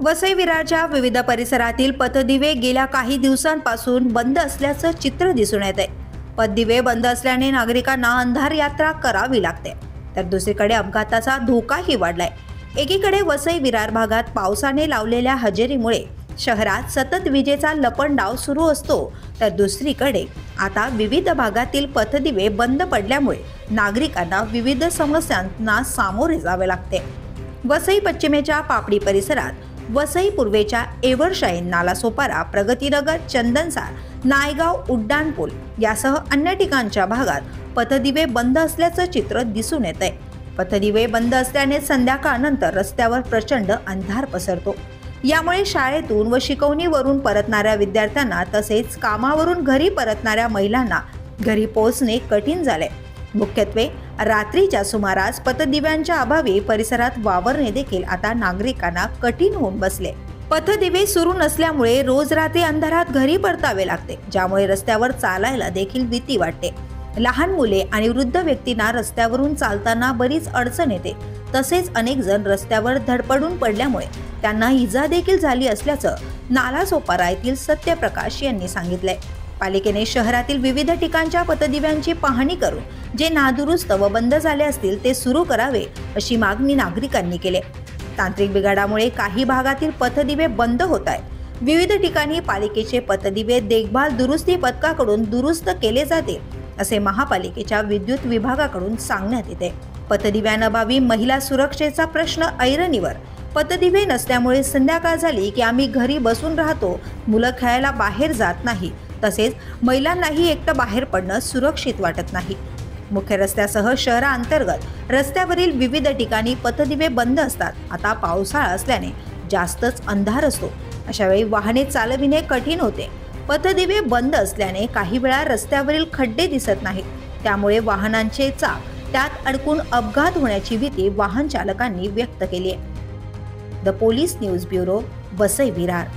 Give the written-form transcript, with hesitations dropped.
वसई विरारच्या विविध परिसरातील पथदिवे गेल्या काही दिवसांपासून बंद असल्याचं चित्र दिसून येत आहे। पथदिवे बंद असल्याने नागरिकांना अंधार यात्रा करावी लागते, तर दुसरीकडे अपघाताचा धोकाही वाढलाय। एकीकडे वसई विरार भागात पावसाने लावलेल्या हजेरीमुळे शहरात सतत विजेचा लपंडाव सुरू असतो, तर दुसरीकडे आता विविध भागातील पथदिवे बंद पडल्यामुळे नागरिकांना विविध समस्यांना सामोरे जावे लागते। वसई पश्चिमेच्या पापडी परिसरात, वसई पूर्वेच्या एव्हरशाईन, नालासोपारा, प्रगतीनगर, चंदनसार, नायगाव, उड्डाणपूल यासह अन्य ठिकाणच्या भागात पथदिवे बंद असल्याचं चित्र दिसून येत आहे। पथदिवे बंद असल्याने संध्याकाळनंतर रस्त्यावर प्रचंड अंधार पसरतो। यामुळे शाळेतून व शिकवणीवरून परतणाऱ्या विद्यार्थ्यांना तसेच कामावरून घरी परतणाऱ्या महिलांना घरी पोहोचणे कठीण झाले। मुख्यत्वे रात्रीच्या सुमारास पथदिव्यांच्या अभावी परिसरात वावरणे देखील आता नागरिकांना कठीण होऊन बसले। पथदिवे सुरू नसल्यामुळे रोज रात्री अंधारात घरी परतावे लागते, ज्यामुळे रस्त्यावर चालायला देखील भीती वाटते। लहान मुले आणि वृद्ध व्यक्तींना रस्त्यावरून चालताना बरीच अडचण येते। तसेच अनेक जण रस्त्यावर धडपडून पडल्यामुळे त्यांना इजा देखील झाली असल्याचं नालासोपारा येथील सत्यप्रकाश यांनी सांगितलंय। पालिकेने शहरातील विविध ठिकाणच्या पथदिव्यांची पाहणी करून जे नादुरुस्त व बंद झाले असतील ते सुरू करावे, अशी मागणी नागरिकांनी केली। तांत्रिक बिघाडामुळे काही भागातील पथदिवे बंद होत आहेत। विविध ठिकाणी पालिकेचे पथदिवे देखभाल दुरुस्ती पथकाकडून दुरुस्त केले जातील, असे महापालिकेच्या विद्युत विभागाकडून सांगण्यात येते। पथदिव्यांअभावी महिला सुरक्षेचा प्रश्न ऐरणीवर। पथदिवे नसल्यामुळे संध्याकाळ झाली की आम्ही घरी बसून राहतो, मुलं खेळायला बाहेर जात नाही, तसेच महिलांनाही एकटं बाहेर पडणं सुरक्षित वाटत नाही। मुख्य रस्त्यासह शहराअंतर्गत रस्त्यावरील विविध ठिकाणी पथदिवे बंद असतात। आता पावसाळा असल्याने जास्तच अंधार असतो, अशा वेळी वाहने चालविणे कठीण होते। पथदिवे बंद असल्याने काही वेळा रस्त्यावरील खड्डे दिसत नाहीत, त्यामुळे वाहनांचे चाक त्यात अडकून अपघात होण्याची भीती वाहन चालकांनी व्यक्त केली आहे। The police news bureau, Vasai Virar.